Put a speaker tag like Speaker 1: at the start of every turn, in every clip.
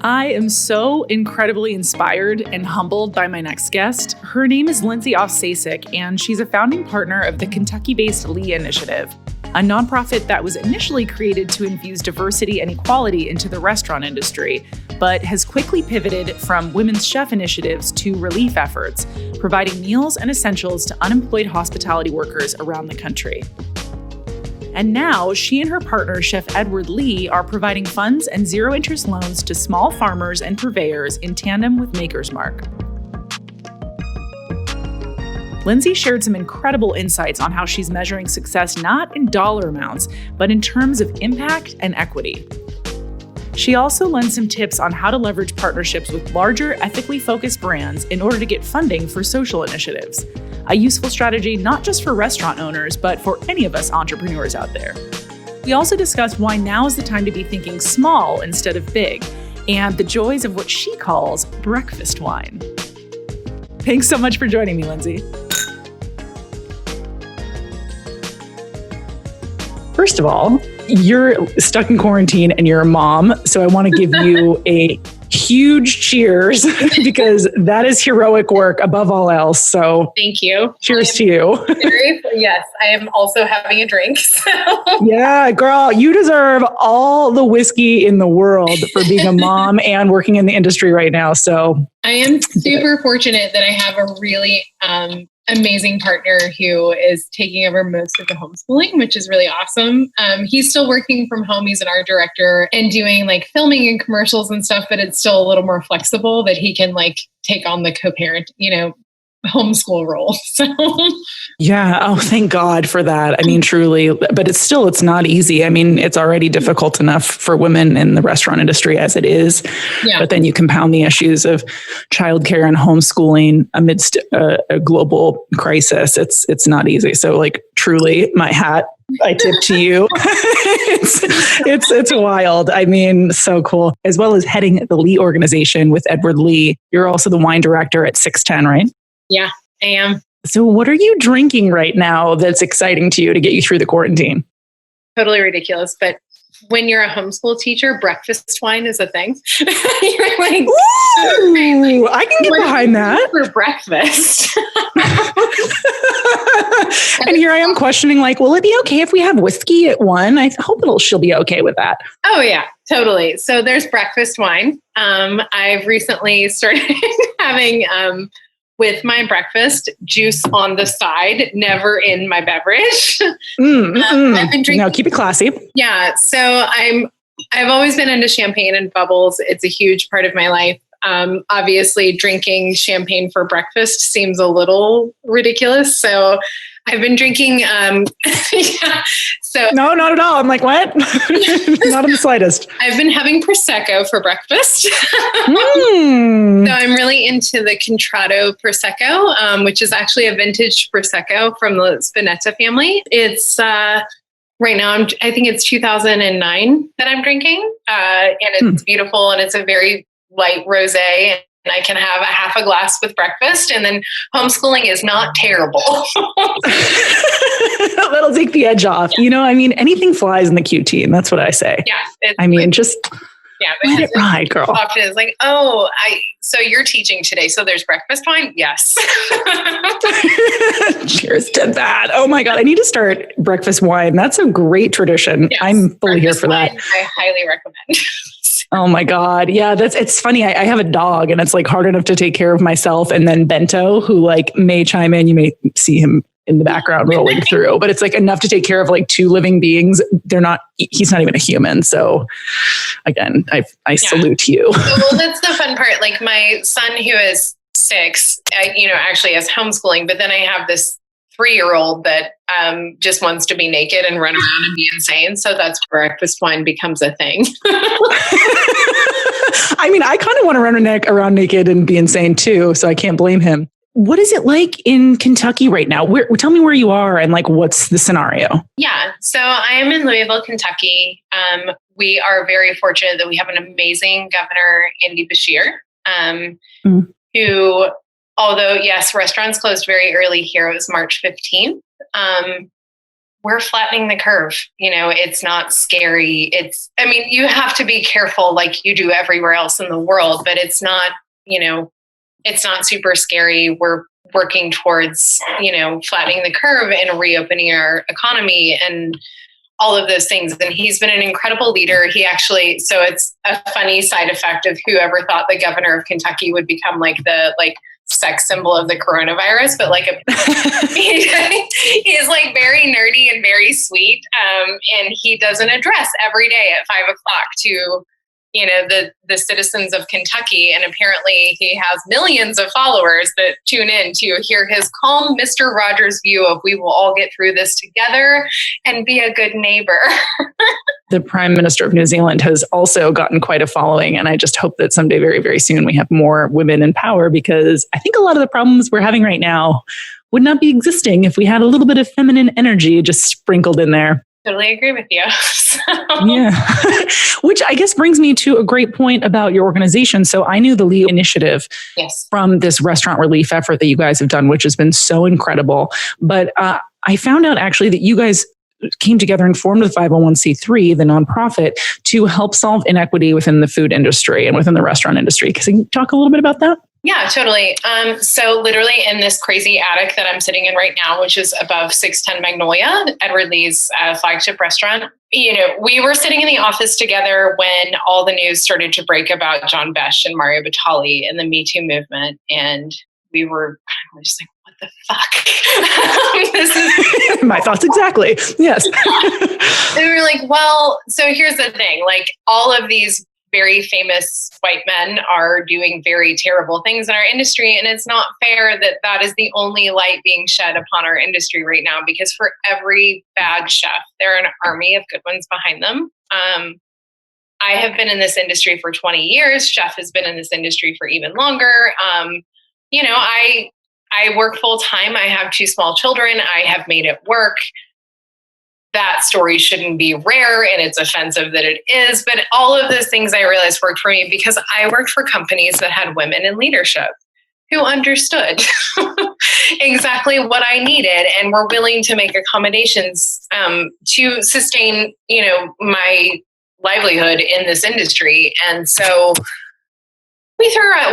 Speaker 1: I am so incredibly inspired and humbled by my next guest. Her name is Lindsey Ofcacek, and she's a founding partner of the Kentucky-based Lee Initiative, a nonprofit that was initially created to infuse diversity and equality into the restaurant industry, but has quickly pivoted from women's chef initiatives to relief efforts, providing meals and essentials to unemployed hospitality workers around the country. And now, she and her partner, Chef Edward Lee, are providing funds and zero-interest loans to small farmers and purveyors in tandem with Maker's Mark. Lindsey shared some incredible insights on how she's measuring success not in dollar amounts, but in terms of impact and equity. She also lends some tips on how to leverage partnerships with larger, ethically focused brands in order to get funding for social initiatives. A useful strategy not just for restaurant owners, but for any of us entrepreneurs out there. We also discussed why now is the time to be thinking small instead of big, and the joys of what she calls breakfast wine. Thanks so much for joining me, Lindsey. First of all, you're stuck in quarantine and you're a mom, so I want to give you a huge cheers because that is heroic work above all else. So
Speaker 2: thank you.
Speaker 1: Cheers to you.
Speaker 2: Yes, I am also having a drink. So.
Speaker 1: Yeah, girl, you deserve all the whiskey in the world for being a mom and working in the industry right now. So
Speaker 2: I am super fortunate that I have a really amazing partner who is taking over most of the homeschooling, which is really awesome. He's still working from home. He's an art director and doing like filming and commercials and stuff, but it's still a little more flexible that he can like take on the co-parent, homeschool role. So
Speaker 1: yeah. Oh, thank God for that. I mean, truly, but it's not easy. I mean, it's already difficult enough for women in the restaurant industry as it is. Yeah. But then you compound the issues of childcare and homeschooling amidst a global crisis. It's not easy. So like truly my hat, I tip to you. It's wild. I mean, so cool. As well as heading the Lee organization with Edward Lee. You're also the wine director at 610, right?
Speaker 2: Yeah, I am.
Speaker 1: So what are you drinking right now that's exciting to you to get you through the quarantine?
Speaker 2: Totally ridiculous. But when you're a homeschool teacher, breakfast wine is a thing. You're like,
Speaker 1: ooh, I can get behind that.
Speaker 2: For breakfast.
Speaker 1: And here I am questioning, like, will it be okay if we have whiskey at 1? I hope she'll be okay with that.
Speaker 2: Oh, yeah, totally. So there's breakfast wine. I've recently started having... with my breakfast, juice on the side, never in my beverage. I've been drinking.
Speaker 1: No, keep it classy.
Speaker 2: Yeah, so I've always been into champagne and bubbles. It's a huge part of my life. Obviously, drinking champagne for breakfast seems a little ridiculous. So I've been drinking. Yeah, so
Speaker 1: no, not at all. I'm like, what? Not in the slightest.
Speaker 2: I've been having Prosecco for breakfast. So I'm really into the Contratto Prosecco, which is actually a vintage Prosecco from the Spinetta family. It's right now, I think it's 2009 that I'm drinking, and it's beautiful, and it's a very light rosé. And I can have a half a glass with breakfast, and then homeschooling is not terrible.
Speaker 1: That'll take the edge off. Yeah. I mean, anything flies in the QT, and that's what I say.
Speaker 2: Yeah.
Speaker 1: I mean, just let it ride, girl.
Speaker 2: Often it's like, so you're teaching today, so there's breakfast wine? Yes.
Speaker 1: Cheers to that. Oh my God, I need to start breakfast wine. That's a great tradition. Yes. I'm fully here for that.
Speaker 2: I highly recommend.
Speaker 1: Oh my God. Yeah, it's funny. I have a dog and it's like hard enough to take care of myself. And then Bento, who like may chime in, you may see him in the background rolling through, but it's like enough to take care of like 2 living beings. He's not even a human. So again, I salute you.
Speaker 2: Well, that's the fun part. Like my son who is 6, actually has homeschooling, but then I have this 3-year-old that just wants to be naked and run around and be insane. So that's where breakfast wine becomes a thing.
Speaker 1: I mean, I kind of want to run around naked and be insane too. So I can't blame him. What is it like in Kentucky right now? Tell me where you are and like, what's the scenario?
Speaker 2: Yeah. So I am in Louisville, Kentucky. We are very fortunate that we have an amazing governor, Andy Beshear, who, although yes, restaurants closed very early here. It was March 15th. we're flattening the curve. It's not scary. You have to be careful like you do everywhere else in the world, but it's not, it's not super scary. We're working towards, flattening the curve and reopening our economy and all of those things. And he's been an incredible leader. So it's a funny side effect of whoever thought the governor of Kentucky would become like the sex symbol of the coronavirus, but he's like very nerdy and very sweet. And he does an address every day at 5:00 to, the citizens of Kentucky. And apparently he has millions of followers that tune in to hear his calm Mr. Rogers view of we will all get through this together and be a good neighbor.
Speaker 1: The Prime Minister of New Zealand has also gotten quite a following. And I just hope that someday, very, very soon, we have more women in power, because I think a lot of the problems we're having right now would not be existing if we had a little bit of feminine energy just sprinkled in there.
Speaker 2: Totally agree with you.
Speaker 1: Yeah. Which I guess brings me to a great point about your organization. So I knew the Leo initiative from this restaurant relief effort that you guys have done, which has been so incredible. But I found out actually that you guys came together and formed the 501c3, the nonprofit, to help solve inequity within the food industry and within the restaurant industry. Can you talk a little bit about that?
Speaker 2: Yeah, totally. So literally in this crazy attic that I'm sitting in right now, which is above 610 Magnolia, Edward Lee's flagship restaurant, we were sitting in the office together when all the news started to break about John Besh and Mario Batali and the Me Too movement. And we were just like, what the fuck? This is
Speaker 1: my thoughts exactly. Yes.
Speaker 2: And we were like, well, so here's the thing, all of these very famous white men are doing very terrible things in our industry. And it's not fair that that is the only light being shed upon our industry right now, because for every bad chef, there are an army of good ones behind them. I have been in this industry for 20 years. Chef has been in this industry for even longer. I work full time. I have 2 small children. I have made it work. That story shouldn't be rare, and it's offensive that it is. But all of those things I realized worked for me because I worked for companies that had women in leadership who understood exactly what I needed and were willing to make accommodations to sustain, my livelihood in this industry. And so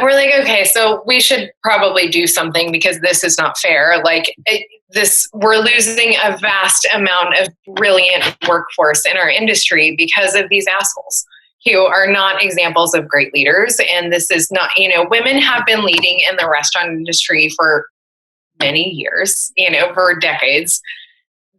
Speaker 2: we're like, okay, so we should probably do something because this is not fair. We're losing a vast amount of brilliant workforce in our industry because of these assholes who are not examples of great leaders. And this is not, women have been leading in the restaurant industry for many years, for decades.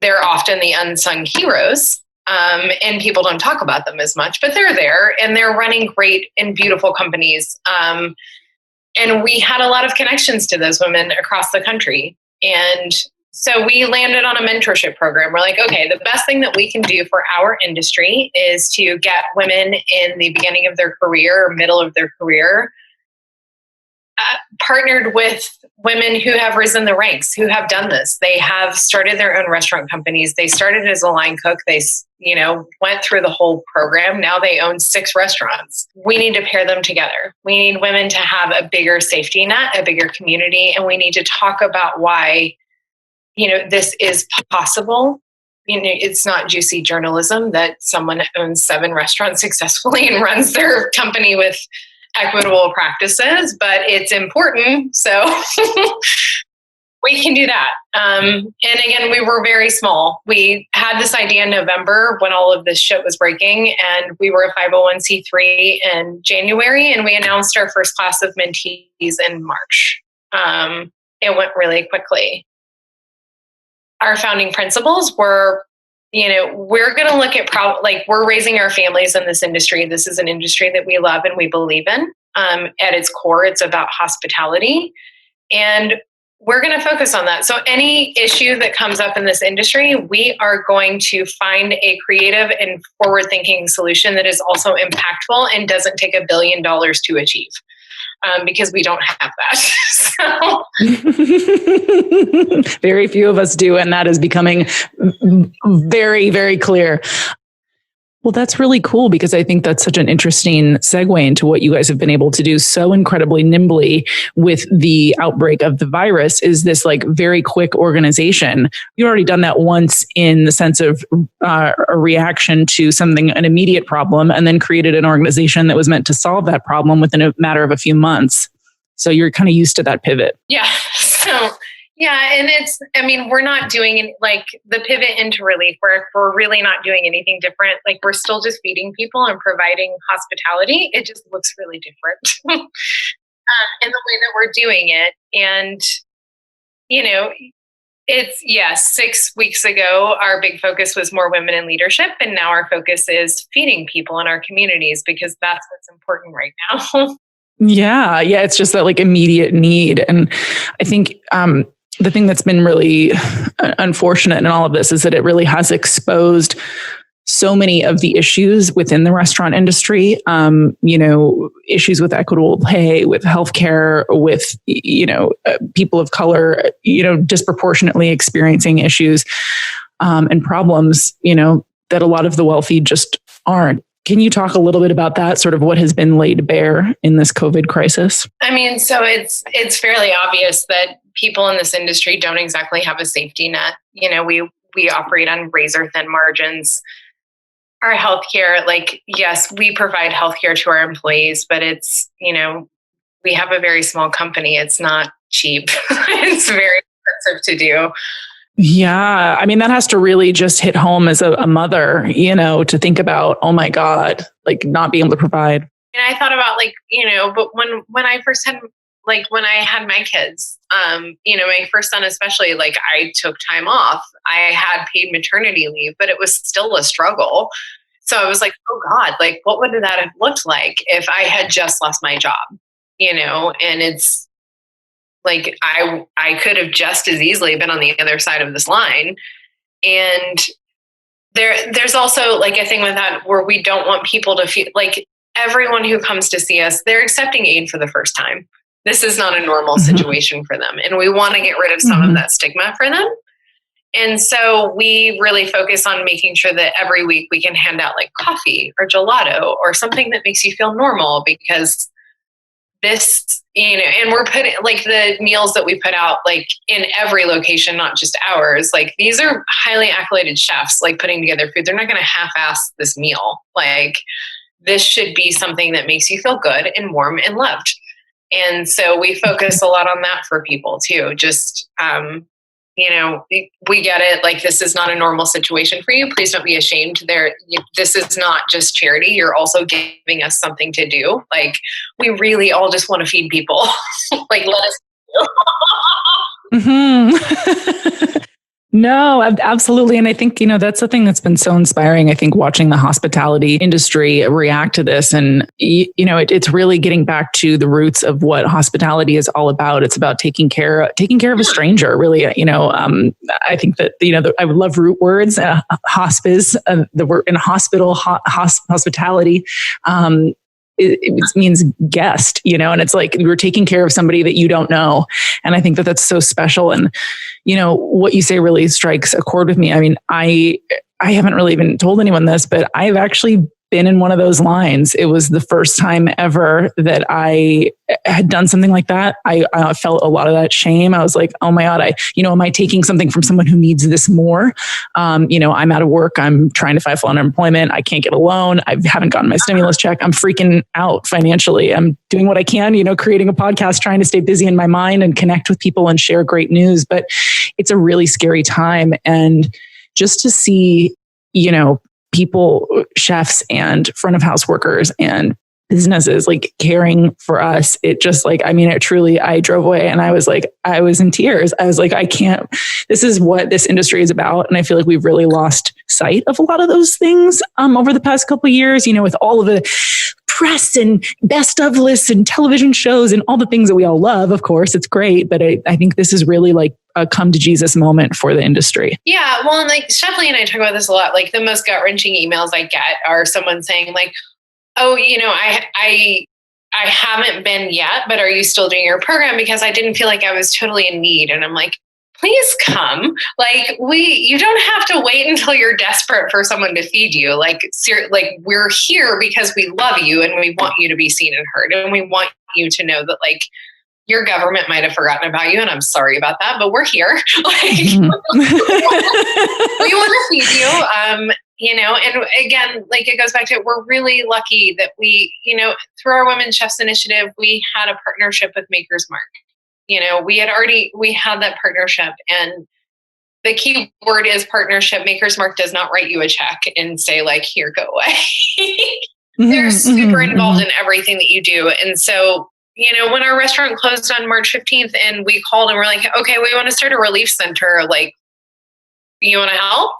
Speaker 2: They're often the unsung heroes. And people don't talk about them as much, but they're there and they're running great and beautiful companies. And we had a lot of connections to those women across the country. And so we landed on a mentorship program. We're like, okay, the best thing that we can do for our industry is to get women in the beginning of their career or middle of their career, partnered with women who have risen the ranks, who have done this. They have started their own restaurant companies. They started as a line cook. They, went through the whole program. Now they own 6 restaurants. We need to pair them together. We need women to have a bigger safety net, a bigger community. And we need to talk about why, this is possible. It's not juicy journalism that someone owns 7 restaurants successfully and runs their company with equitable practices, but it's important. So we can do that. And again, we were very small. We had this idea in November when all of this shit was breaking, and we were a 501c3 in January, and we announced our first class of mentees in March. It went really quickly. Our founding principles were, we're going to look at we're raising our families in this industry. This is an industry that we love and we believe in. At its core, it's about hospitality. And we're going to focus on that. So any issue that comes up in this industry, we are going to find a creative and forward-thinking solution that is also impactful and doesn't take $1 billion to achieve. Because we don't have that. So.
Speaker 1: Very few of us do, and that is becoming very, very clear. Well, that's really cool because I think that's such an interesting segue into what you guys have been able to do so incredibly nimbly with the outbreak of the virus is this like very quick organization. You've already done that once in the sense of a reaction to something, an immediate problem, and then created an organization that was meant to solve that problem within a matter of a few months. So you're kind of used to that pivot.
Speaker 2: Yeah. So yeah, and we're not doing like the pivot into relief work. We're really not doing anything different. Like we're still just feeding people and providing hospitality. It just looks really different in the way that we're doing it. And, it's 6 weeks ago, our big focus was more women in leadership. And now our focus is feeding people in our communities because that's what's important right now.
Speaker 1: Yeah. It's just that like immediate need. And I think, the thing that's been really unfortunate in all of this is that it really has exposed so many of the issues within the restaurant industry, issues with equitable pay, with healthcare, with, people of color, disproportionately experiencing issues and problems, that a lot of the wealthy just aren't. Can you talk a little bit about that, sort of what has been laid bare in this COVID crisis?
Speaker 2: So it's fairly obvious that people in this industry don't exactly have a safety net. We operate on razor thin margins. Our healthcare, yes, we provide healthcare to our employees, but it's, we have a very small company. It's not cheap. It's very expensive to do.
Speaker 1: Yeah. That has to really just hit home as a mother, to think about, oh my God, like not being able to provide.
Speaker 2: And I thought about but when I first had, when I had my kids, my first son, especially, I took time off. I had paid maternity leave, but it was still a struggle. So I was like, oh God, what would that have looked like if I had just lost my job, and it's, I could have just as easily been on the other side of this line. And there's also a thing with that where we don't want people to feel everyone who comes to see us, they're accepting aid for the first time. This is not a normal situation for them. And we want to get rid of some of that stigma for them. And so we really focus on making sure that every week we can hand out coffee or gelato or something that makes you feel normal, because this, and we're putting the meals that we put out in every location, not just ours. These are highly accoladed chefs putting together food. They're not going to half-ass this meal. This should be something that makes you feel good and warm and loved. And so we focus a lot on that for people too. Just, we get it. This is not a normal situation for you. Please don't be ashamed. This is not just charity. You're also giving us something to do. We really all just want to feed people. Let us
Speaker 1: No, absolutely. And I think, that's the thing that's been so inspiring. I think watching the hospitality industry react to this and, it's really getting back to the roots of what hospitality is all about. It's about taking care of a stranger, really. I think that, I would love root words, hospice, the word in hospital, hospitality. It means guest, and it's we're taking care of somebody that you don't know. And I think that that's so special. And, what you say really strikes a chord with me. I haven't really even told anyone this, but I've actually been in one of those lines. It was the first time ever that I had done something like that. I felt a lot of that shame. I was like, oh my God, am I taking something from someone who needs this more? I'm out of work. I'm trying to file for unemployment. I can't get a loan. I haven't gotten my stimulus check. I'm freaking out financially. I'm doing what I can, creating a podcast, trying to stay busy in my mind and connect with people and share great news. But it's a really scary time. And just to see, people, chefs and front of house workers and businesses caring for us. It just it truly, I drove away and I was in tears. I was I can't, this is what this industry is about. And I feel like we've really lost sight of a lot of those things over the past couple of years, with all of the press and best of lists and television shows and all the things that we all love. Of course, it's great. But I think this is really a come to Jesus moment for the industry.
Speaker 2: Yeah. Well, and Stephanie and I talk about this a lot. The most gut wrenching emails I get are someone saying oh, I haven't been yet, but are you still doing your program? Because I didn't feel like I was totally in need. And I'm please come. Like you don't have to wait until you're desperate for someone to feed you. Like we're here because we love you and we want you to be seen and heard. And we want you to know that like your government might have forgotten about you. And I'm sorry about that, but we're here. Like we want to feed you. And again, like it goes back to, we're really lucky that we, through our Women Chefs Initiative, we had a partnership with Maker's Mark. We had that partnership, and the key word is partnership. Maker's Mark does not write you a check and say like, here, go away. They're super involved in everything that you do. And so, when our restaurant closed on March 15th and we called and we're like, okay, we want to start a relief center. Like, you want to help?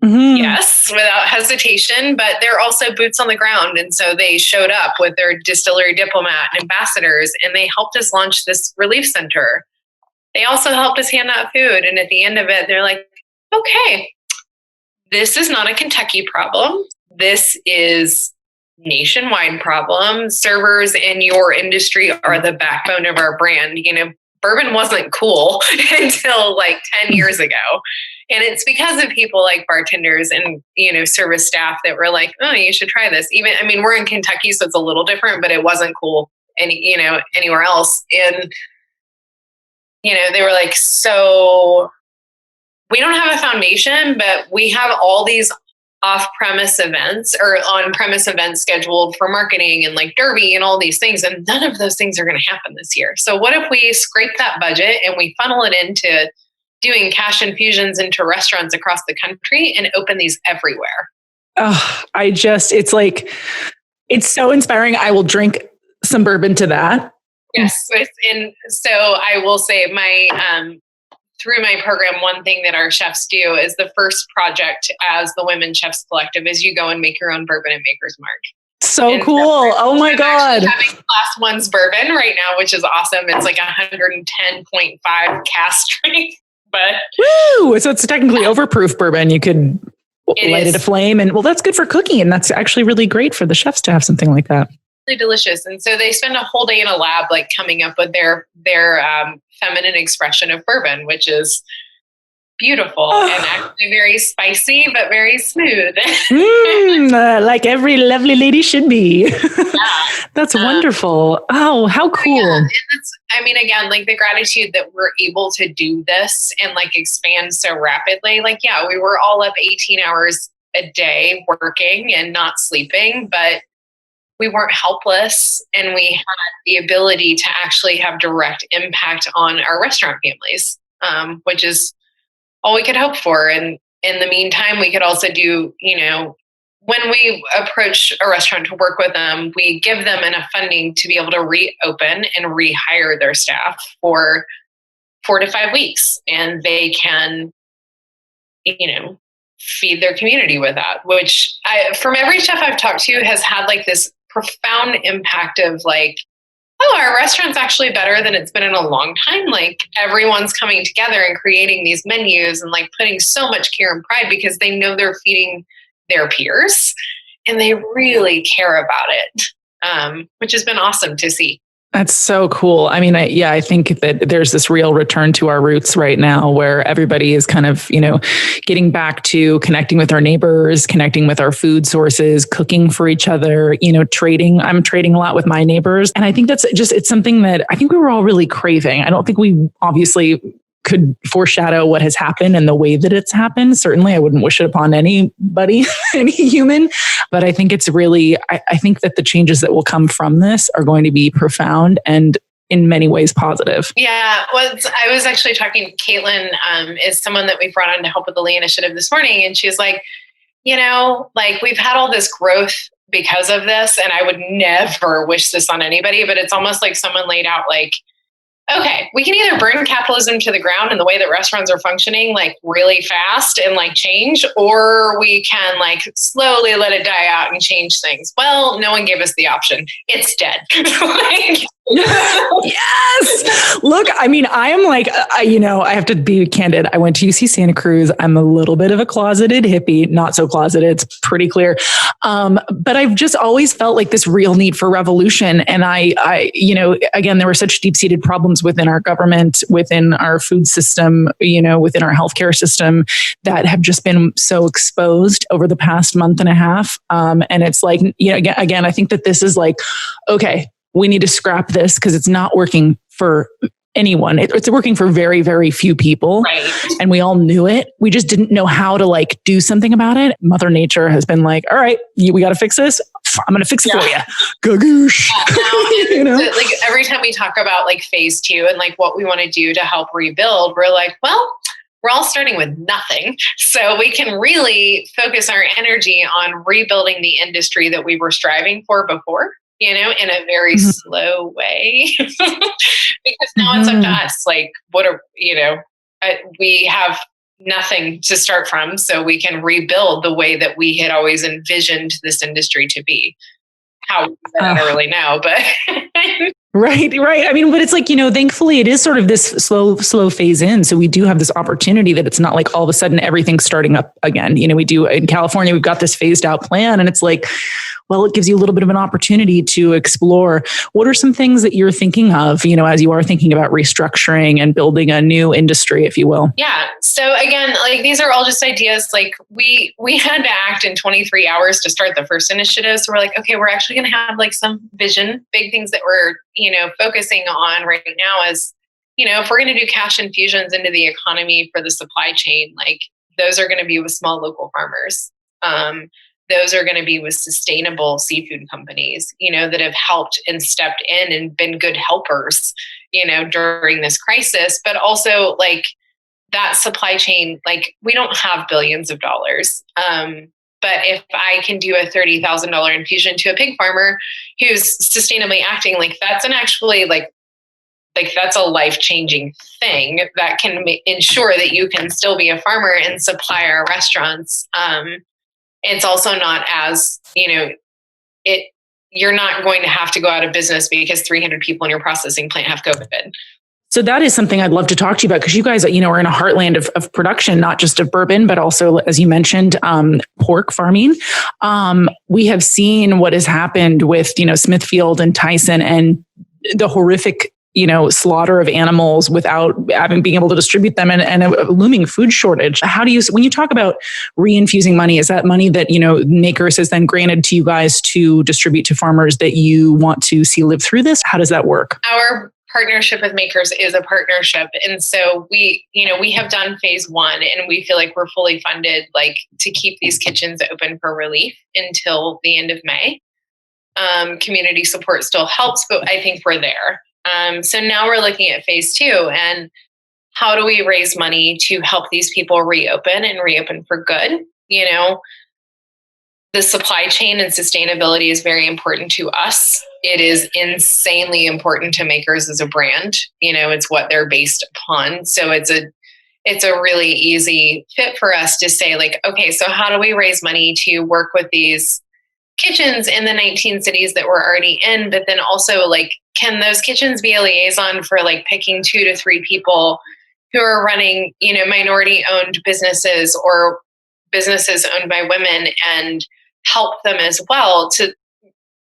Speaker 2: Yes, without hesitation, but they're also boots on the ground. And so they showed up with their distillery diplomat and ambassadors, and they helped us launch this relief center. They also helped us hand out food. And at the end of it, they're like, okay, this is not a Kentucky problem. This is nationwide problem. Servers in your industry are the backbone of our brand. Bourbon wasn't cool until like 10 years ago. And it's because of people like bartenders and, service staff that were like, oh, you should try this. We're in Kentucky, so it's a little different, but it wasn't cool anywhere else. And, they were like, so we don't have a foundation, but we have all these off-premise events or on-premise events scheduled for marketing and like Derby and all these things. And none of those things are going to happen this year. So what if we scrape that budget and we funnel it into doing cash infusions into restaurants across the country and open these everywhere?
Speaker 1: Oh, it's so inspiring. I will drink some bourbon to that.
Speaker 2: Yes. And so I will say through my program, one thing that our chefs do is the first project as the Women Chefs Collective is you go and make your own bourbon at Maker's Mark.
Speaker 1: So cool. Oh my God.
Speaker 2: I'm having class 1's bourbon right now, which is awesome. It's like 110.5 cask strength, but.
Speaker 1: Woo! So it's technically overproof bourbon. You could light it aflame, and that's good for cooking. And that's actually really great for the chefs to have something like that.
Speaker 2: Really delicious. And so they spend a whole day in a lab, like coming up with their feminine expression of bourbon, which is beautiful and actually very spicy, but very smooth.
Speaker 1: Like every lovely lady should be. Yeah. That's wonderful. Oh, how cool. Yeah.
Speaker 2: Again, like the gratitude that we're able to do this and like expand so rapidly. Like, yeah, we were all up 18 hours a day working and not sleeping, but we weren't helpless, and we had the ability to actually have direct impact on our restaurant families, which is all we could hope for. And in the meantime, we could also do, when we approach a restaurant to work with them, we give them enough funding to be able to reopen and rehire their staff for 4 to 5 weeks. And they can, feed their community with that, which from every chef I've talked to has had like this profound impact of like, oh, our restaurant's actually better than it's been in a long time. Like everyone's coming together and creating these menus and like putting so much care and pride because they know they're feeding their peers and they really care about it, which has been awesome to see.
Speaker 1: That's so cool. I think that there's this real return to our roots right now where everybody is kind of, getting back to connecting with our neighbors, connecting with our food sources, cooking for each other, trading. I'm trading a lot with my neighbors. And I think it's something that I think we were all really craving. I don't think we obviously could foreshadow what has happened and the way that it's happened. Certainly, I wouldn't wish it upon anybody, any human. But I think it's really, I think that the changes that will come from this are going to be profound and in many ways positive.
Speaker 2: Yeah. Well, I was actually talking to Caitlin, is someone that we brought on to help with the Lee Initiative this morning. And she's like, we've had all this growth because of this. And I would never wish this on anybody, but it's almost like someone laid out like, okay, we can either bring capitalism to the ground in the way that restaurants are functioning, like really fast and like change, or we can like slowly let it die out and change things. Well, no one gave us the option. It's dead.
Speaker 1: Yes. Look, I mean, I am like, I have to be candid. I went to UC Santa Cruz. I'm a little bit of a closeted hippie, not so closeted. It's pretty clear. But I've just always felt like this real need for revolution. And again, there were such deep-seated problems within our government, within our food system, within our healthcare system that have just been so exposed over the past month and a half. And it's like, again, I think that this is like, okay, we need to scrap this because it's not working for anyone. It's working for very, very few people.
Speaker 2: Right.
Speaker 1: And we all knew it. We just didn't know how to do something about it. Mother Nature has been like, all right, we got to fix this. I'm going to fix it for you. Gagoosh.
Speaker 2: Every time we talk about phase 2 and what we want to do to help rebuild, we're like, well, we're all starting with nothing. So we can really focus our energy on rebuilding the industry that we were striving for before, in a very slow way. Because now it's up to us. We have nothing to start from, so we can rebuild the way that we had always envisioned this industry to be. How I don't really know, but
Speaker 1: Right. I mean, but it's thankfully it is sort of this slow phase in. So we do have this opportunity that it's not like all of a sudden everything's starting up again. We do in California, we've got this phased out plan, and it's like, well, it gives you a little bit of an opportunity to explore. What are some things that you're thinking of, as you are thinking about restructuring and building a new industry, if you will?
Speaker 2: Yeah. So again, these are all just ideas. We had to act in 23 hours to start the first initiative. So we're like, okay, we're actually going to have some vision, big things that we're, focusing on right now is, if we're going to do cash infusions into the economy for the supply chain, those are going to be with small local farmers. Those are going to be with sustainable seafood companies, that have helped and stepped in and been good helpers, during this crisis. But also that supply chain, we don't have billions of dollars. But if I can do a $30,000 infusion to a pig farmer who's sustainably acting, that's an actually that's a life-changing thing that can ensure that you can still be a farmer and supply our restaurants. It's also not as, you're not going to have to go out of business because 300 people in your processing plant have COVID.
Speaker 1: So that is something I'd love to talk to you about, because you guys, are in a heartland of production, not just of bourbon, but also, as you mentioned, pork farming. We have seen what has happened with, Smithfield and Tyson and the horrific, slaughter of animals without being able to distribute them, and a looming food shortage. How do you, when you talk about reinfusing money, is that money that, Makers has then granted to you guys to distribute to farmers that you want to see live through this? How does that work?
Speaker 2: Our partnership with Makers is a partnership. And so we have done phase 1, and we feel like we're fully funded, to keep these kitchens open for relief until the end of May. Community support still helps, but I think we're there. So now we're looking at phase 2, and how do we raise money to help these people reopen and reopen for good? The supply chain and sustainability is very important to us. It is insanely important to Makers as a brand. It's what they're based upon. So it's a really easy fit for us to say, okay, so how do we raise money to work with these kitchens in the 19 cities that we're already in? But then also, can those kitchens be a liaison for picking 2 to 3 people who are running, minority owned businesses or businesses owned by women, and help them as well to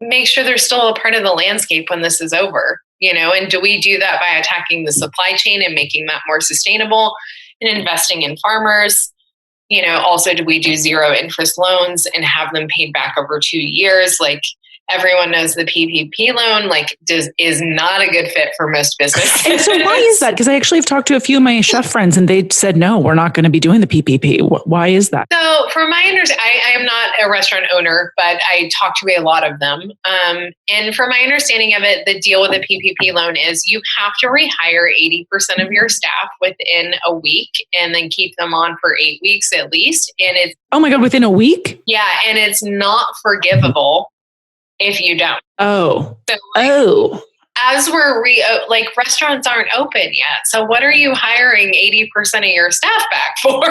Speaker 2: make sure they're still a part of the landscape when this is over, and do we do that by attacking the supply chain and making that more sustainable and investing in farmers? Also, do we do 0 interest loans and have them paid back over 2 years? Everyone knows the PPP loan is not a good fit for most businesses.
Speaker 1: And so why is that? Because I actually have talked to a few of my chef friends, and they said, no, we're not going to be doing the PPP. Why is that?
Speaker 2: So from my understanding, I am not a restaurant owner, but I talk to a lot of them. And from my understanding of it, the deal with the PPP loan is you have to rehire 80% of your staff within a week, and then keep them on for 8 weeks at least. And it's,
Speaker 1: oh my God, within a week?
Speaker 2: Yeah. And it's not forgivable if you don't.
Speaker 1: Oh.
Speaker 2: So as we're like restaurants aren't open yet. So what are you hiring 80% of your staff back for?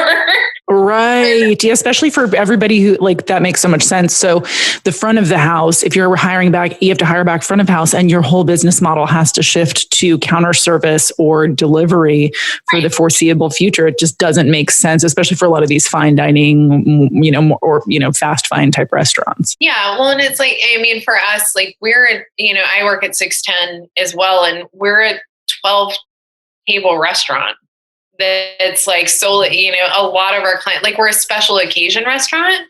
Speaker 1: Right. Yeah, especially for everybody who like that makes so much sense. So the front of the house, if you're hiring back, you have to hire back front of house, and your whole business model has to shift to counter service or delivery for the foreseeable future. It just doesn't make sense, especially for a lot of these fine dining, or fast fine type restaurants.
Speaker 2: Yeah. Well, and it's like, I mean, for us, like I work at 610 as well, and we're a 12 table restaurant. That's like solely, a lot of our clients, like we're a special occasion restaurant.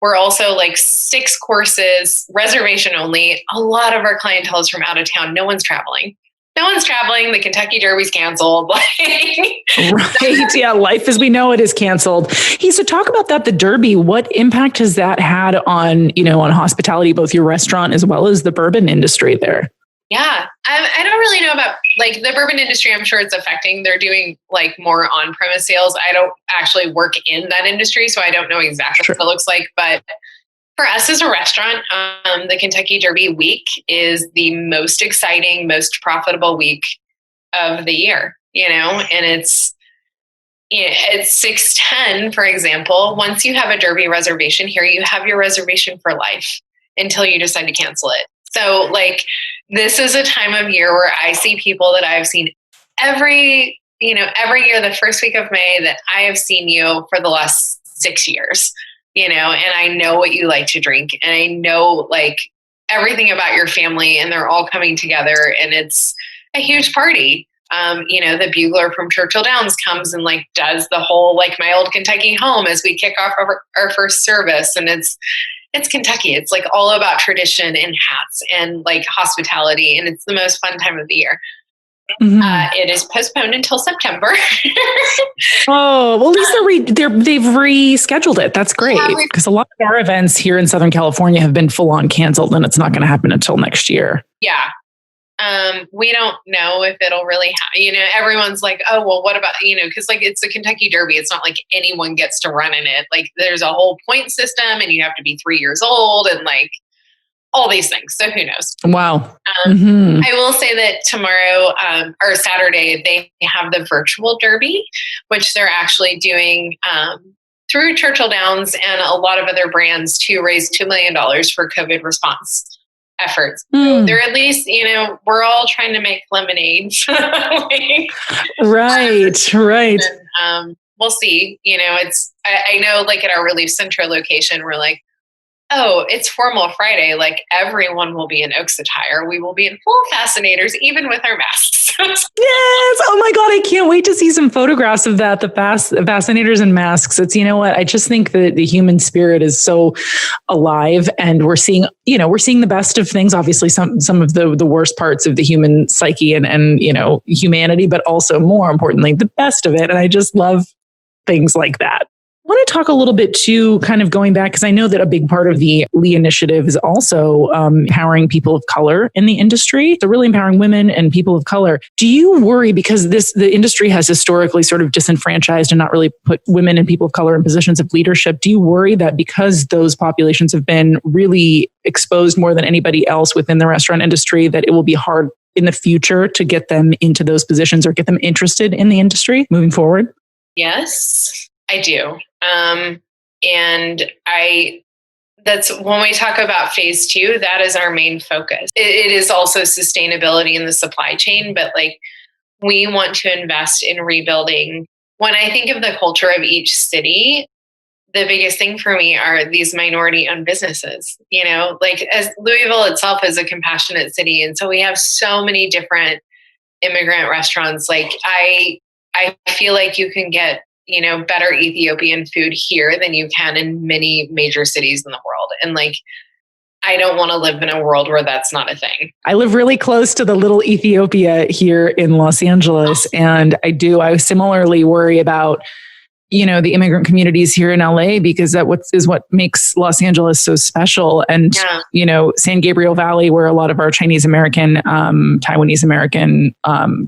Speaker 2: We're also like 6 courses, reservation only. A lot of our clientele is from out of town. No one's traveling. The Kentucky Derby's canceled.
Speaker 1: Right. Yeah. Life as we know it is canceled. So talk about that. The Derby, what impact has that had on hospitality, both your restaurant as well as the bourbon industry there?
Speaker 2: Yeah. I don't really know about like the bourbon industry. I'm sure it's affecting. They're doing like more on-premise sales. I don't actually work in that industry, so I don't know exactly what it looks like. But for us as a restaurant, the Kentucky Derby week is the most exciting, most profitable week of the year, and it's 610, for example. Once you have a Derby reservation here, you have your reservation for life until you decide to cancel it. So like, this is a time of year where I see people that I've seen every year, the first week of May, that I have seen you for the last 6 years, and I know what you like to drink, and I know like everything about your family, and they're all coming together, and it's a huge party. The bugler from Churchill Downs comes and like does the whole, like my old Kentucky home as we kick off our first service. And it's Kentucky. It's like all about tradition and hats and like hospitality. And it's the most fun time of the year. Mm-hmm. It is postponed until September.
Speaker 1: Oh, well, at least they've rescheduled it. That's great. Because a lot of our events here in Southern California have been full on canceled, and it's not going to happen until next year.
Speaker 2: Yeah. We don't know if it'll really happen. Everyone's like, oh, well, what about, because like it's the Kentucky Derby. It's not like anyone gets to run in it. Like there's a whole point system, and you have to be 3 years old, and like all these things. So who knows?
Speaker 1: Wow.
Speaker 2: I will say that tomorrow or Saturday, they have the virtual Derby, which they're actually doing through Churchill Downs and a lot of other brands to raise $2 million for COVID response efforts. So they're at least, we're all trying to make lemonade.
Speaker 1: Right.
Speaker 2: And, we'll see. I know like at our Relief Centro location, we're like, oh, it's Formal Friday. Like everyone will be in Oaks attire. We will be in full fascinators, even with our masks.
Speaker 1: Yes. Oh my God. I can't wait to see some photographs of that. The fascinators and masks. It's, I just think that the human spirit is so alive, and we're seeing the best of things. Obviously some of the worst parts of the human psyche and humanity, but also more importantly, the best of it. And I just love things like that. I want to talk a little bit too, kind of going back, because I know that a big part of the Lee initiative is also empowering people of color in the industry. So really empowering women and people of color. Do you worry, because the industry has historically sort of disenfranchised and not really put women and people of color in positions of leadership? Do you worry that because those populations have been really exposed more than anybody else within the restaurant industry, that it will be hard in the future to get them into those positions or get them interested in the industry moving forward?
Speaker 2: Yes, I do. And that's when we talk about phase 2, that is our main focus. It is also sustainability in the supply chain, but like we want to invest in rebuilding. When I think of the culture of each city, the biggest thing for me are these minority-owned businesses. Like as Louisville itself is a compassionate city. And so we have so many different immigrant restaurants. Like I feel like you can get better Ethiopian food here than you can in many major cities in the world. And like, I don't want to live in a world where that's not a thing.
Speaker 1: I live really close to the little Ethiopia here in Los Angeles. And I similarly worry about the immigrant communities here in LA, because that is what makes Los Angeles so special. And, San Gabriel Valley, where a lot of our Chinese American, Taiwanese American,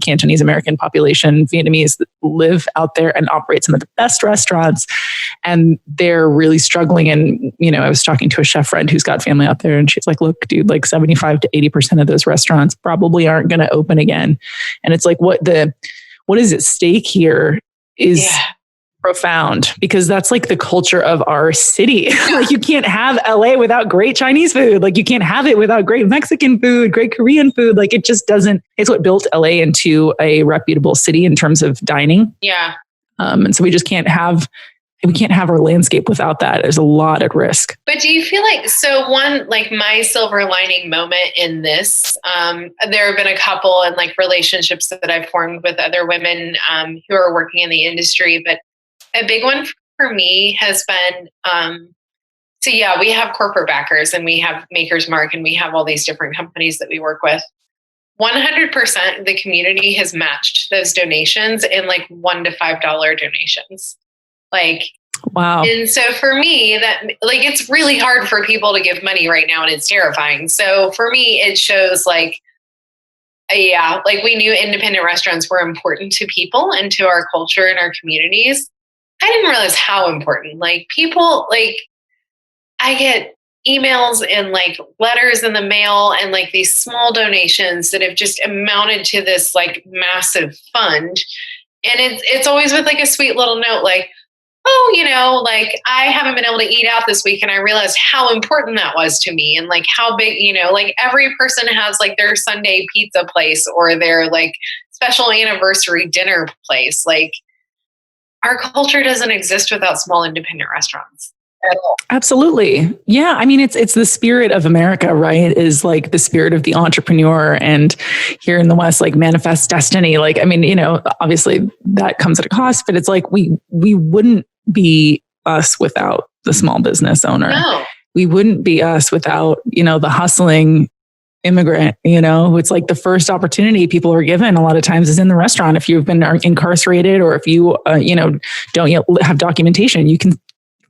Speaker 1: Cantonese American population, Vietnamese live out there and operate some of the best restaurants. And they're really struggling. And, I was talking to a chef friend who's got family out there, and she's like, look, dude, like 75 to 80% of those restaurants probably aren't going to open again. And it's like, what is at stake here is profound, because that's like the culture of our city. Like, you can't have LA without great Chinese food. Like, you can't have it without great Mexican food, great Korean food. Like, it just doesn't, it's what built LA into a reputable city in terms of dining.
Speaker 2: Yeah.
Speaker 1: And so we can't have our landscape without that. There's a lot at risk.
Speaker 2: But do you feel like, so one, like my silver lining moment in this, there have been a couple and like relationships that I've formed with other women who are working in the industry, but a big one for me has been, we have corporate backers and we have Maker's Mark and we have all these different companies that we work with. 100% of the community has matched those donations in like $1 to $5 donations. Like,
Speaker 1: wow.
Speaker 2: And so for me, that like, it's really hard for people to give money right now and it's terrifying. So for me, it shows like, like we knew independent restaurants were important to people and to our culture and our communities. I didn't realize how important, like people, like I get emails and like letters in the mail and like these small donations that have just amounted to this like massive fund. And it's always with like a sweet little note, like, oh, like I haven't been able to eat out this week. And I realized how important that was to me and like how big, like every person has like their Sunday pizza place or their like special anniversary dinner place. Like, our culture doesn't exist without small independent restaurants at all.
Speaker 1: Absolutely. Yeah. I mean, it's the spirit of America, right? Is like the spirit of the entrepreneur, and here in the West, like manifest destiny. Like, I mean, obviously that comes at a cost, but it's like, we wouldn't be us without the small business owner.
Speaker 2: No.
Speaker 1: We wouldn't be us without, the hustling immigrant, it's like the first opportunity people are given a lot of times is in the restaurant. If you've been incarcerated or if you, don't yet have documentation, you can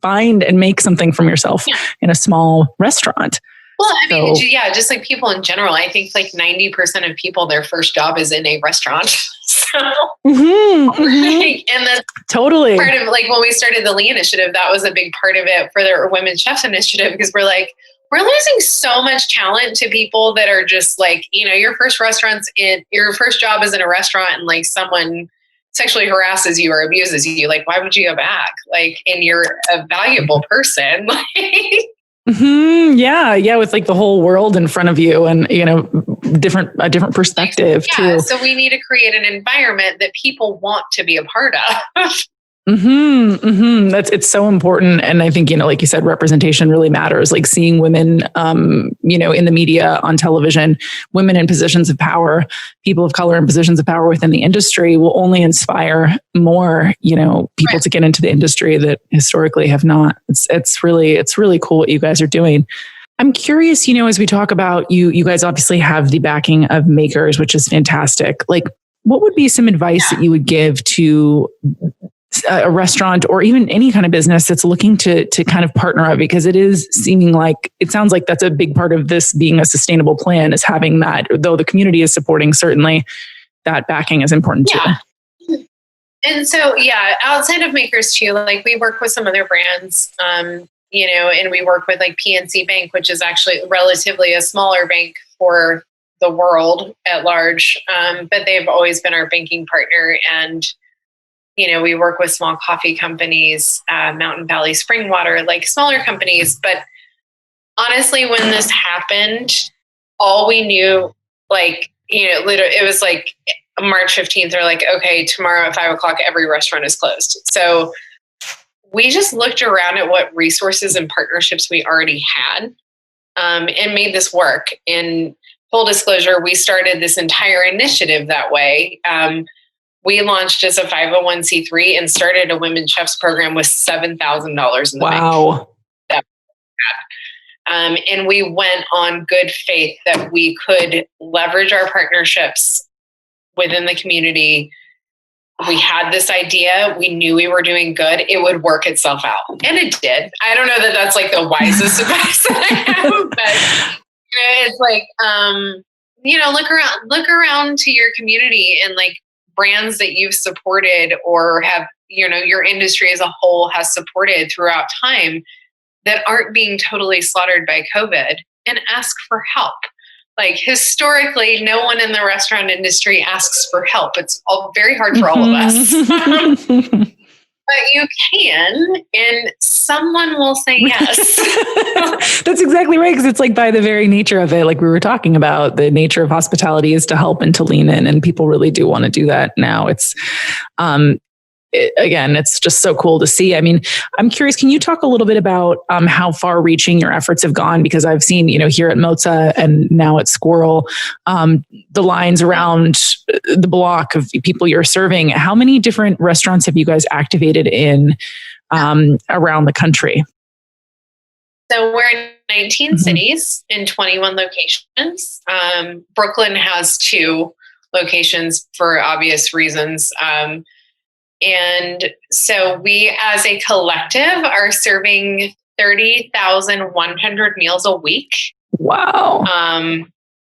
Speaker 1: find and make something from yourself in a small restaurant.
Speaker 2: Well, I mean, just like people in general, I think like 90% of people, their first job is in a restaurant. So, and that's
Speaker 1: totally
Speaker 2: part of like when we started the Lee Initiative, that was a big part of it for the Women Chefs Initiative, because we're losing so much talent to people that are just like, your first job is in a restaurant and like someone sexually harasses you or abuses you. Like, why would you go back? Like, and you're a valuable person.
Speaker 1: Yeah. With like the whole world in front of you and, a different perspective too.
Speaker 2: So we need to create an environment that people want to be a part of.
Speaker 1: It's so important. And I think, like you said, representation really matters. Like seeing women, in the media, on television, women in positions of power, people of color in positions of power within the industry will only inspire more, people to get into the industry that historically have not. It's really cool what you guys are doing. I'm curious, as we talk about you guys obviously have the backing of Makers, which is fantastic. Like, what would be some advice that you would give to a restaurant or even any kind of business that's looking to kind of partner up? Because it sounds like that's a big part of this being a sustainable plan, is having that, though the community is supporting, certainly that backing is important too.
Speaker 2: And so, outside of Makers too, like we work with some other brands, and we work with like PNC Bank, which is actually relatively a smaller bank for the world at large. But they've always been our banking partner. And we work with small coffee companies, Mountain Valley Spring Water, like smaller companies. But honestly, when this happened, all we knew, like, literally, it was like March 15th, they're like, okay, tomorrow at 5:00, every restaurant is closed. So we just looked around at what resources and partnerships we already had, and made this work. In full disclosure, we started this entire initiative that way. We launched as a 501c3 and started a women chefs program with $7,000 in the
Speaker 1: bank.
Speaker 2: And we went on good faith that we could leverage our partnerships within the community, we had this idea. We knew we were doing good. It would work itself out. And it did. I don't know that that's like the wisest advice that I have, but it's like, look around to your community and like brands that you've supported or have, your industry as a whole has supported throughout time that aren't being totally slaughtered by COVID, and ask for help. Like historically, no one in the restaurant industry asks for help. It's all very hard for all of us. But you can, and someone will say yes.
Speaker 1: That's exactly right. Because it's like by the very nature of it, like we were talking about, the nature of hospitality is to help and to lean in. And people really do want to do that now. Again, it's just so cool to see. I mean, I'm curious, can you talk a little bit about how far reaching your efforts have gone? Because I've seen, here at Moza and now at Squirrel, the lines around the block of people you're serving. How many different restaurants have you guys activated in around the country?
Speaker 2: So we're in 19 cities in 21 locations. Brooklyn has 2 locations for obvious reasons. And so we, as a collective, are serving 30,100 meals a week.
Speaker 1: Wow.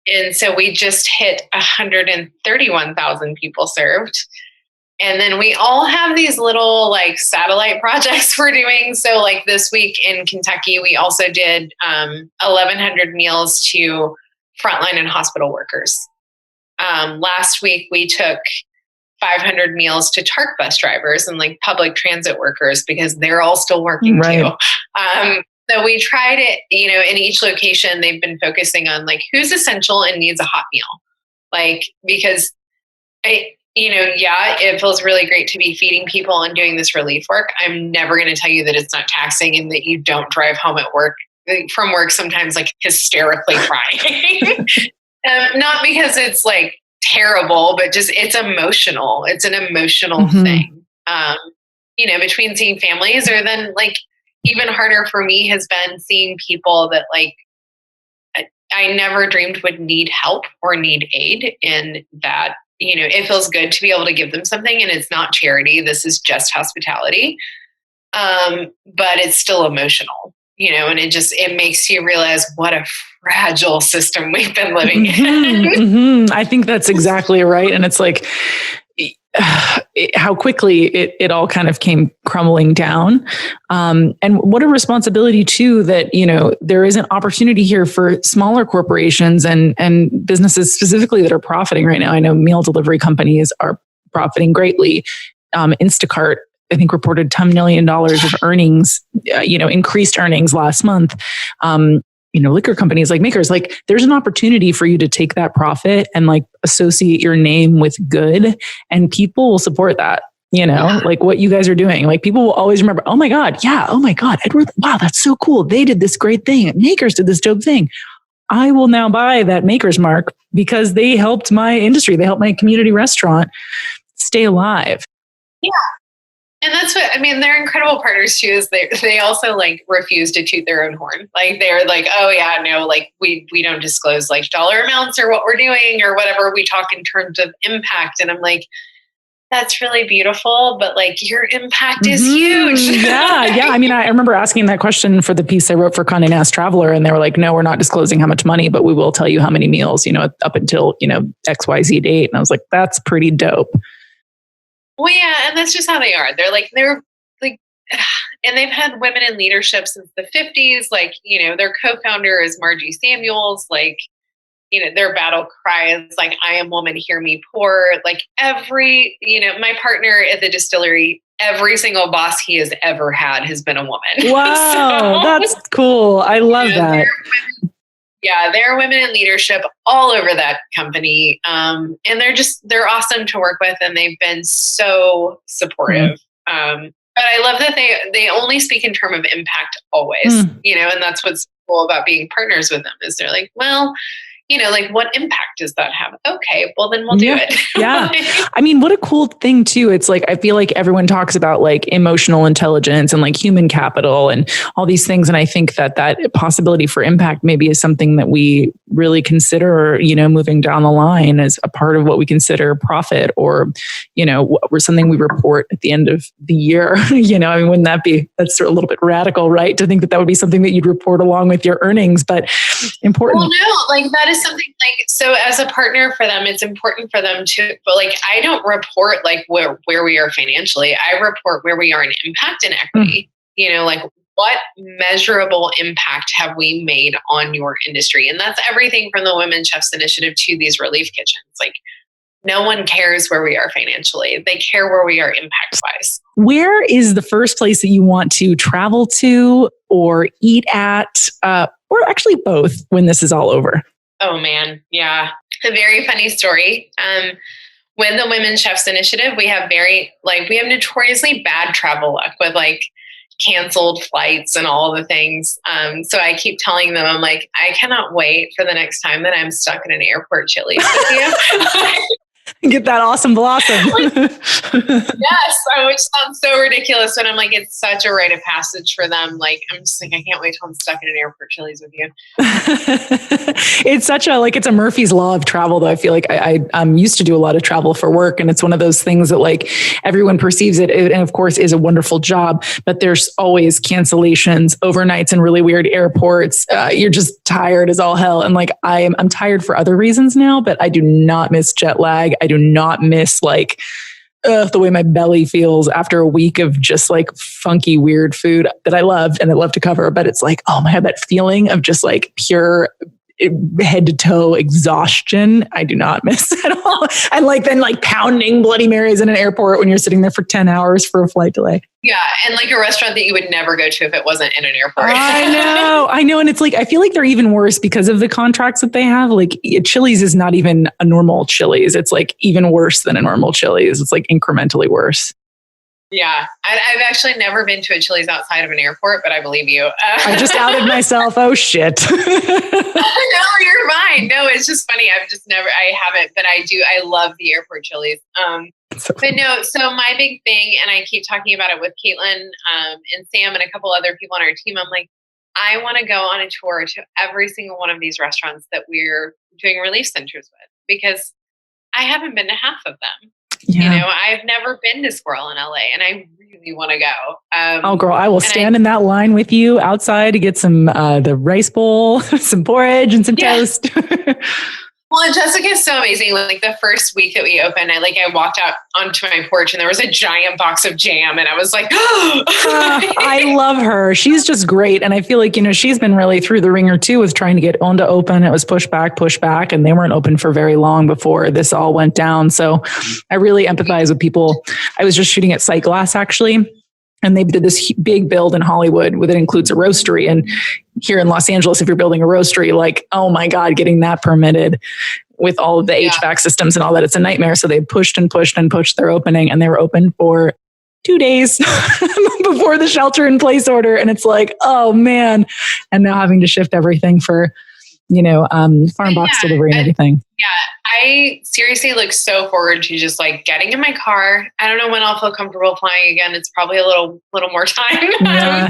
Speaker 2: And so we just hit 131,000 people served. And then we all have these little like satellite projects we're doing. So like this week in Kentucky, we also did 1,100 meals to frontline and hospital workers. Last week, we took 500 meals to TARC bus drivers and like public transit workers because they're all still working too. So we tried it, in each location, they've been focusing on like who's essential and needs a hot meal. Like, because it feels really great to be feeding people and doing this relief work. I'm never going to tell you that it's not taxing and that you don't drive home from work sometimes like hysterically crying. Not because it's like terrible, but just it's emotional. It's an emotional thing. Between seeing families, or then like even harder for me has been seeing people that like I never dreamed would need help or need aid, and that it feels good to be able to give them something. And it's not charity. This is just hospitality. But it's still emotional, and it makes you realize what a fragile system we've been living in.
Speaker 1: I think that's exactly right. And it's like how quickly it all kind of came crumbling down. And what a responsibility too, that, there is an opportunity here for smaller corporations and businesses specifically that are profiting right now. I know meal delivery companies are profiting greatly. Instacart, I think, reported $10 million of earnings, increased earnings last month. Liquor companies like Makers, like there's an opportunity for you to take that profit and like associate your name with good, and people will support that, like what you guys are doing. Like people will always remember, oh my God, Edward, wow, that's so cool. They did this great thing. Makers did this dope thing. I will now buy that Makers mark because they helped my industry. They helped my community restaurant stay alive.
Speaker 2: Yeah. And that's what, they're incredible partners too, is they also like refuse to toot their own horn. Like they're like, oh yeah, no, like we don't disclose like dollar amounts or what we're doing or whatever. We talk in terms of impact. And I'm like, that's really beautiful, but like your impact is huge.
Speaker 1: Yeah. I remember asking that question for the piece I wrote for Condé Nast Traveler, and they were like, no, we're not disclosing how much money, but we will tell you how many meals, up until, XYZ date. And I was like, that's pretty dope.
Speaker 2: Well, yeah, and that's just how they are. They're like, and they've had women in leadership since the 50s. Like, their co-founder is Margie Samuels. Like, their battle cry is like, I am woman, hear me pour. Like my partner at the distillery, every single boss he has ever had has been a woman.
Speaker 1: Wow, that's cool. I love that.
Speaker 2: There are women in leadership all over that company. And they're awesome to work with, and they've been so supportive. But I love that they only speak in terms of impact always, and that's what's cool about being partners with them, is they're like, well, like what impact does that have? Okay, well then we'll do it.
Speaker 1: Yeah. I mean, what a cool thing too. It's like, I feel like everyone talks about like emotional intelligence and like human capital and all these things. And I think that possibility for impact maybe is something that we really consider, moving down the line as a part of what we consider profit or, or something we report at the end of the year. I mean, wouldn't that's a little bit radical, right? To think that would be something that you'd report along with your earnings, but important.
Speaker 2: Well, no, like that is something like, so as a partner for them, it's important for them to, but like, I don't report like where we are financially. I report where we are in impact and equity, like what measurable impact have we made on your industry? And that's everything from the Women Chefs Initiative to these relief kitchens. Like no one cares where we are financially. They care where we are impact wise.
Speaker 1: Where is the first place that you want to travel to or eat at, or actually both when this is all over?
Speaker 2: Oh man. Yeah. A very funny story. With the Women Chefs Initiative, we have notoriously bad travel luck with like canceled flights and all the things. So I keep telling them, I'm like, I cannot wait for the next time that I'm stuck in an airport Chili's with you.
Speaker 1: Get that awesome blossom.
Speaker 2: Yes, which sounds so ridiculous, but I'm like, it's such a rite of passage for them. Like, I'm just like, I can't wait till I'm stuck in an airport Chili's with you.
Speaker 1: It's such it's a Murphy's Law of travel, though. I feel like I'm used to do a lot of travel for work, and it's one of those things that like everyone perceives it, and of course is a wonderful job, but there's always cancellations, overnights in really weird airports. You're just tired as all hell, and like I'm tired for other reasons now, but I do not miss jet lag. I do not miss like the way my belly feels after a week of just like funky, weird food that I love and I love to cover. But it's like, oh my God, that feeling of just like pure head to toe exhaustion, I do not miss at all. And like then like pounding Bloody Marys in an airport when you're sitting there for 10 hours for a flight delay.
Speaker 2: Yeah. And like a restaurant that you would never go to if it wasn't in an airport.
Speaker 1: I know. And it's like, I feel like they're even worse because of the contracts that they have. Like Chili's is not even a normal Chili's. It's like even worse than a normal Chili's. It's like incrementally worse.
Speaker 2: Yeah. I've actually never been to a Chili's outside of an airport, but I believe you.
Speaker 1: I just outed myself. Oh shit.
Speaker 2: No, you're fine. No, it's just funny. I haven't, but I love the airport Chili's. But no, so my big thing, and I keep talking about it with Caitlin and Sam and a couple other people on our team. I'm like, I want to go on a tour to every single one of these restaurants that we're doing relief centers with, because I haven't been to half of them. Yeah. I've never been to Squirrel in LA, and I really want to go.
Speaker 1: Oh, girl, I will stand in that line with you outside to get some the rice bowl, some porridge, and some toast.
Speaker 2: Well, and Jessica's so amazing. Like the first week that we opened, I walked out onto my porch and there was a giant box of jam, and I was like,
Speaker 1: I love her. She's just great. And I feel like, she's been really through the ringer too with trying to get Onda open. It was push back, and they weren't open for very long before this all went down. So I really empathize with people. I was just shooting at Sightglass actually. And they did this big build in Hollywood that includes a roastery. And here in Los Angeles, if you're building a roastery, like, oh my God, getting that permitted with all of the HVAC systems and all that, it's a nightmare. So they pushed their opening, and they were open for 2 days before the shelter in place order. And it's like, oh man. And now having to shift everything for, farm box delivery and everything.
Speaker 2: Yeah. I seriously look so forward to just like getting in my car. I don't know when I'll feel comfortable flying again. It's probably a little more time.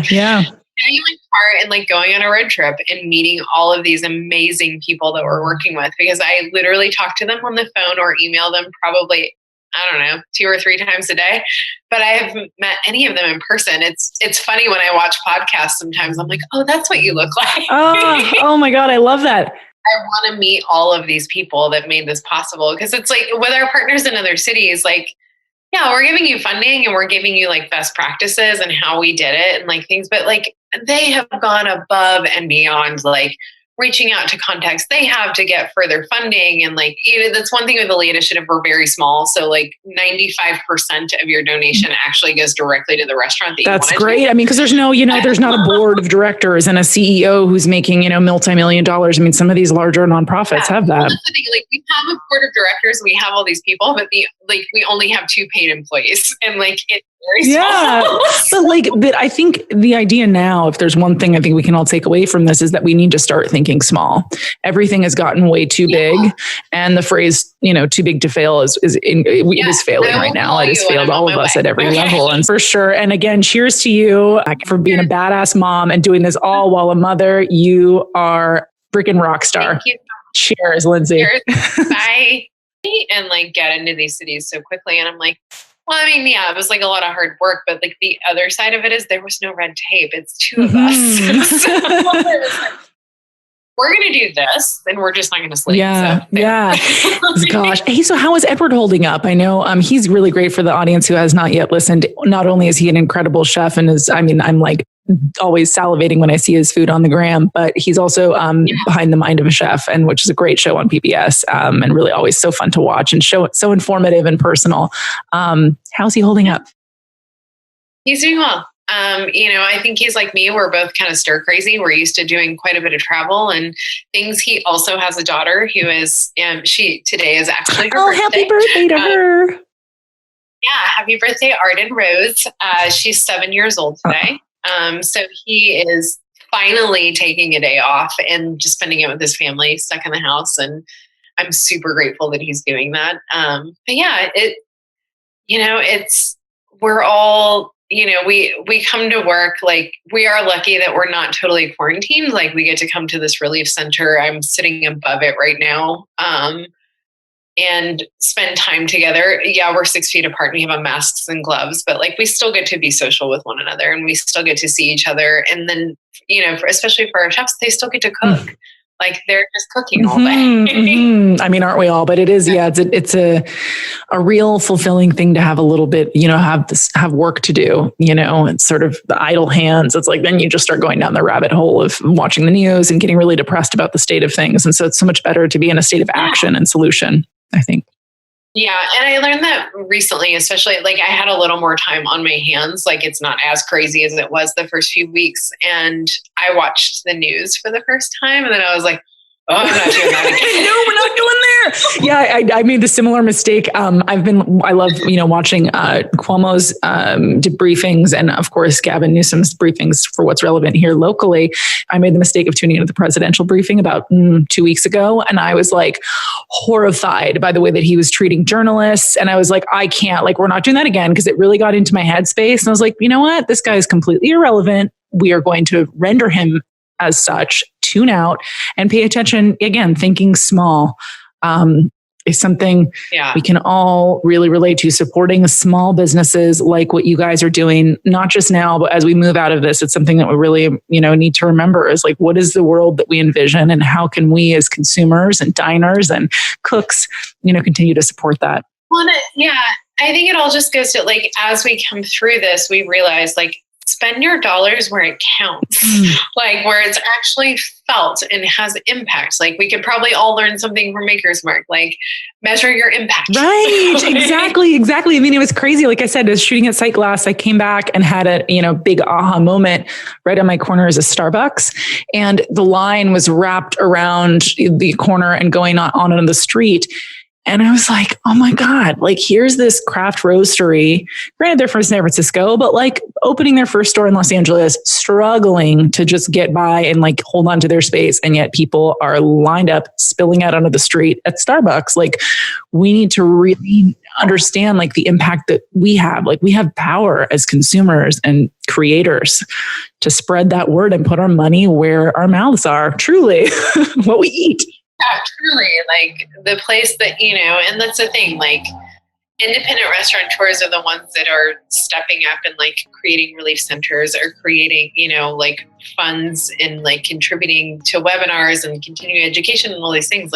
Speaker 1: Yeah.
Speaker 2: Getting in my car and like going on a road trip and meeting all of these amazing people that we're working with, because I literally talk to them on the phone or email them probably, I don't know, 2 or 3 times a day, but I haven't met any of them in person. It's funny when I watch podcasts sometimes, I'm like, oh, that's what you look like.
Speaker 1: Oh my God. I love that.
Speaker 2: I want to meet all of these people that made this possible, because it's like with our partners in other cities, like, yeah, we're giving you funding and we're giving you like best practices and how we did it and like things, but like they have gone above and beyond like reaching out to contacts they have to get further funding. And like, that's one thing with the Lee Initiative, we're very small. So like 95% of your donation actually goes directly to the restaurant that you
Speaker 1: That's great. I mean, because there's there's not a board of directors and a CEO who's making, multi-million dollars. I mean, some of these larger nonprofits have that. Well,
Speaker 2: that's the thing. Like we have a board of directors, we have all these people, but we only have 2 paid employees. And like,
Speaker 1: Yeah. But I think the idea now, if there's one thing I think we can all take away from this, is that we need to start thinking small. Everything has gotten way too big. And the phrase, too big to fail is failing right now. It has failed all of us at every level. And for sure. And again, cheers to you for being a badass mom and doing this all while a mother. You are freaking rock star.
Speaker 2: Thank you.
Speaker 1: Cheers, Lindsey.
Speaker 2: Cheers. Bye. And get into these cities so quickly. And I'm like, well, I mean, yeah, it was a lot of hard work, but the other side of it is there was no red tape. It's two of us. So it was we're going to do this, and we're just not going to sleep.
Speaker 1: Yeah.
Speaker 2: So,
Speaker 1: yeah. Gosh. Hey, so how is Edward holding up? I know he's really great for the audience who has not yet listened. Not only is he an incredible chef and I'm always salivating when I see his food on the gram, but he's also Behind the Mind of a Chef, and which is a great show on PBS, and really always so fun to watch and so informative and personal. How's he holding up?
Speaker 2: He's doing well. I think he's like me. We're both kind of stir crazy. We're used to doing quite a bit of travel and things. He also has a daughter who is, today is actually her birthday.
Speaker 1: Happy birthday to her.
Speaker 2: Yeah. Happy birthday, Arden Rose. She's 7 years old today. So he is finally taking a day off and just spending it with his family stuck in the house. And I'm super grateful that he's doing that. But yeah, we're all, we come to work, we are lucky that we're not totally quarantined. We get to come to this relief center. I'm sitting above it right now. And spend time together. Yeah, we're 6 feet apart and we have on masks and gloves, but we still get to be social with one another and we still get to see each other. And then, especially for our chefs, they still get to cook. They're just cooking all day.
Speaker 1: I mean, aren't we all? But it is, it's a real fulfilling thing to have a little bit, have work to do, it's sort of the idle hands. It's then you just start going down the rabbit hole of watching the news and getting really depressed about the state of things. And so it's so much better to be in a state of action and solution, I think.
Speaker 2: Yeah. And I learned that recently, especially I had a little more time on my hands. It's not as crazy as it was the first few weeks. And I watched the news for the first time. And then I was like, oh, I'm not doing that again.
Speaker 1: No, we're not going there. Yeah, I made the similar mistake. I love, watching Cuomo's debriefings and of course, Gavin Newsom's briefings for what's relevant here locally. I made the mistake of tuning into the presidential briefing about 2 weeks ago. And I was horrified by the way that he was treating journalists. And I was like, I can't, we're not doing that again, because it really got into my headspace. And I was like, you know what? This guy is completely irrelevant. We are going to render him as such, tune out and pay attention. Again, thinking small is something we can all really relate to. Supporting small businesses like what you guys are doing, not just now, but as we move out of this, it's something that we really, need to remember is what is the world that we envision and how can we as consumers and diners and cooks, continue to support that?
Speaker 2: Well, I think it all just goes to as we come through this, we realize spend your dollars where it counts, where it's actually felt and has impact. We could probably all learn something from Maker's Mark, measure your impact.
Speaker 1: Right. Exactly. I mean, it was crazy. Like I said, I was shooting at Sightglass. I came back and had a, big aha moment. Right on my corner is a Starbucks, and the line was wrapped around the corner and going on into the street. And I was like, oh my God, here's this craft roastery. Granted, they're from San Francisco, but opening their first store in Los Angeles, struggling to just get by and hold on to their space. And yet people are lined up, spilling out onto the street at Starbucks. We need to really understand the impact that we have. We have power as consumers and creators to spread that word and put our money where our mouths are, truly, what we eat.
Speaker 2: Yeah, truly, the place that, and that's the thing, independent restaurateurs are the ones that are stepping up and creating relief centers or creating, funds and contributing to webinars and continuing education and all these things.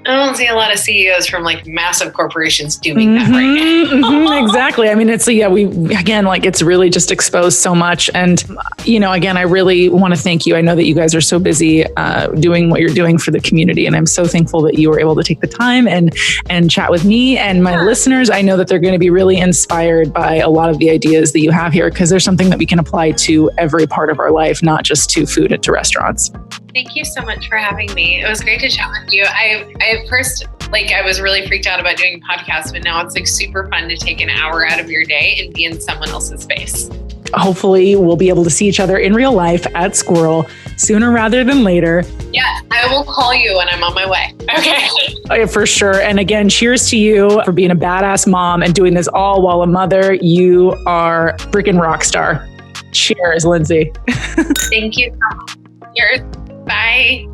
Speaker 2: I don't see a lot of CEOs from massive corporations doing that right now.
Speaker 1: Exactly. I mean, it's, it's really just exposed so much. And, again, I really want to thank you. I know that you guys are so busy doing what you're doing for the community. And I'm so thankful that you were able to take the time and chat with me and my listeners. I know that they're going to be really inspired by a lot of the ideas that you have here, because there's something that we can apply to every part of our life, not just to food and to restaurants.
Speaker 2: Thank you so much for having me. It was great to chat with you. I first Like I was really freaked out about doing podcasts, but now it's like super fun to take an hour out of your day and be in someone else's space.
Speaker 1: Hopefully we'll be able to see each other in real life at Squirrel sooner rather than later.
Speaker 2: Yeah, I will call you when I'm on my way. Okay.
Speaker 1: Oh, yeah, for sure. And again, cheers to you for being a badass mom and doing this all while a mother. You are a freaking rock star. Cheers, Lindsey.
Speaker 2: Thank you. Cheers. Bye.